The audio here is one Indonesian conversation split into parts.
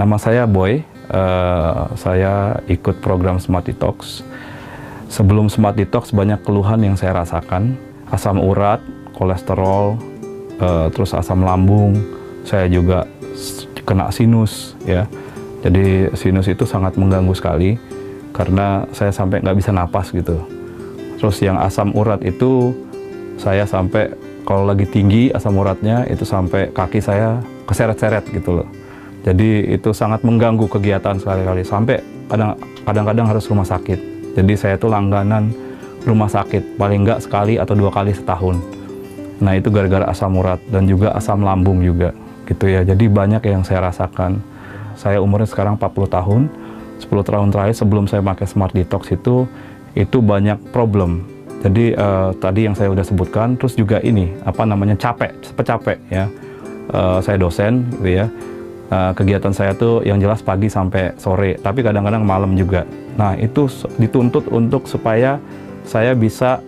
Nama saya Boy, saya ikut program Smart Detox. Sebelum Smart Detox banyak keluhan yang saya rasakan, asam urat, kolesterol, terus asam lambung, saya juga kena sinus ya. Jadi sinus itu sangat mengganggu sekali karena saya sampai nggak bisa napas gitu. Terus yang asam urat itu saya sampai kalau lagi tinggi asam uratnya itu sampai kaki saya keseret-seret gitu loh. Jadi itu sangat mengganggu kegiatan sekali-kali, sampai kadang-kadang harus rumah sakit. Jadi saya tuh langganan rumah sakit paling nggak sekali atau 2 kali setahun. Nah itu gara-gara asam urat dan juga asam lambung juga gitu ya. Jadi banyak yang saya rasakan. Saya umurnya sekarang 40 tahun. 10 tahun terakhir sebelum saya pakai Smart Detox itu banyak problem. Jadi tadi yang saya udah sebutkan, terus juga ini capek ya. Saya dosen gitu ya. Kegiatan saya tuh yang jelas pagi sampai sore, tapi kadang-kadang malam juga. Nah itu dituntut untuk supaya saya bisa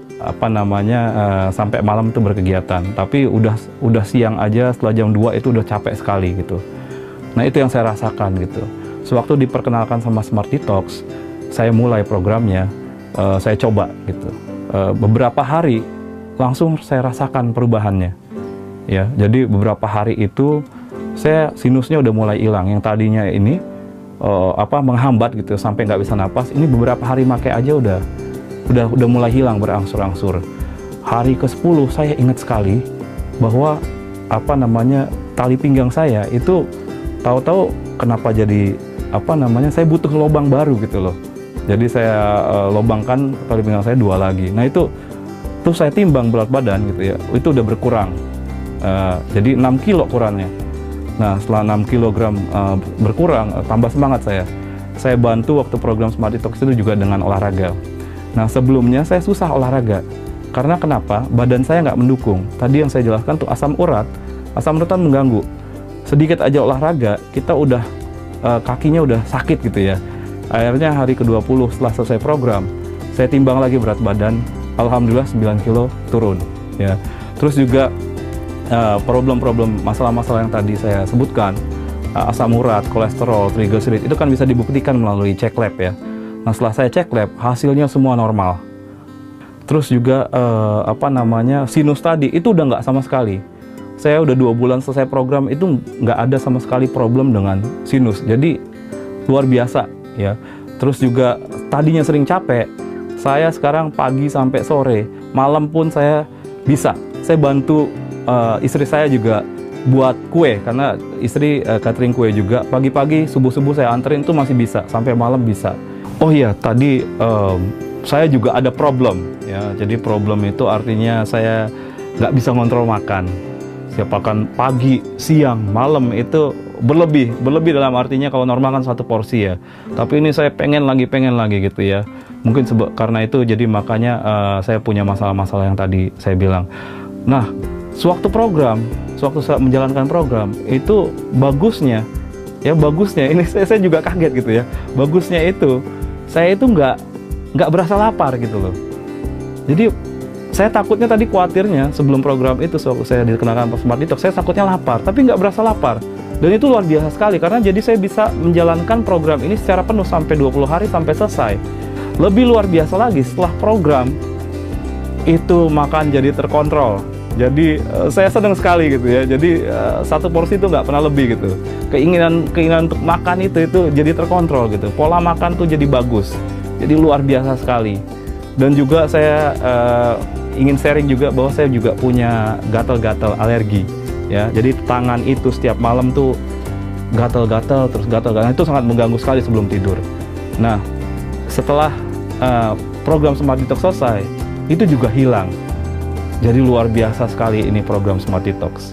sampai malam itu berkegiatan. Tapi udah siang aja setelah jam 2 itu udah capek sekali gitu. Nah itu yang saya rasakan gitu. Sewaktu diperkenalkan sama Smart Detox, saya mulai programnya, saya coba gitu. Beberapa hari langsung saya rasakan perubahannya. Ya, jadi beberapa hari itu saya sinusnya udah mulai hilang. Yang tadinya ini menghambat gitu sampai nggak bisa napas. Ini beberapa hari pakai aja udah mulai hilang berangsur-angsur. Hari ke-10 saya ingat sekali bahwa tali pinggang saya itu tahu-tahu kenapa jadi saya butuh lubang baru gitu loh. Jadi saya lubangkan tali pinggang saya 2 lagi. Nah itu terus saya timbang berat badan gitu ya, itu udah berkurang. Jadi 6 kilo kurangnya. Nah setelah 6 kg berkurang, tambah semangat saya. Saya bantu waktu program Smart Detox itu juga dengan olahraga. Nah sebelumnya saya susah olahraga. Karena kenapa? Badan saya nggak mendukung. Tadi yang saya jelaskan tuh asam urat kan mengganggu. Sedikit aja olahraga, kita udah kakinya udah sakit gitu ya. Akhirnya hari ke-20 setelah selesai program, saya timbang lagi berat badan, alhamdulillah 9 kilo turun ya. Terus juga problem-problem masalah-masalah yang tadi saya sebutkan, asam urat, kolesterol, triglycerid, itu kan bisa dibuktikan melalui cek lab ya. Nah setelah saya cek lab, hasilnya semua normal. Terus juga sinus tadi itu udah nggak sama sekali. Saya udah 2 bulan selesai program itu nggak ada sama sekali problem dengan sinus. Jadi luar biasa ya. Terus juga tadinya sering capek, saya sekarang pagi sampai sore, malam pun saya bisa. Saya bantu istri saya juga buat kue, karena istri catering kue juga. Pagi-pagi, subuh-subuh saya anterin itu masih bisa, sampai malam bisa. Oh iya, tadi saya juga ada problem ya. Jadi problem itu artinya saya nggak bisa ngontrol makan. Siapakan pagi, siang, malam itu berlebih dalam artinya kalau normal kan 1 porsi ya. Tapi ini saya pengen lagi gitu ya. Mungkin karena itu jadi makanya saya punya masalah-masalah yang tadi saya bilang. Nah, sewaktu saya menjalankan program itu bagusnya ini saya juga kaget gitu ya. Bagusnya itu saya itu nggak berasa lapar gitu loh. Jadi saya takutnya tadi khawatirnya sebelum program itu saya dikenalkan Smart Detox, saya takutnya lapar, tapi nggak berasa lapar. Dan itu luar biasa sekali karena jadi saya bisa menjalankan program ini secara penuh sampai 20 hari sampai selesai. Lebih luar biasa lagi setelah program itu makan jadi terkontrol. Jadi saya senang sekali gitu ya. Jadi 1 porsi itu nggak pernah lebih gitu. Keinginan untuk makan itu jadi terkontrol gitu. Pola makan tuh jadi bagus. Jadi luar biasa sekali. Dan juga saya ingin sharing juga bahwa saya juga punya gatal-gatal alergi ya. Jadi tangan itu setiap malam tuh gatal-gatal itu sangat mengganggu sekali sebelum tidur. Nah setelah program Smart Detox selesai itu juga hilang. Jadi luar biasa sekali ini program Smart Detox.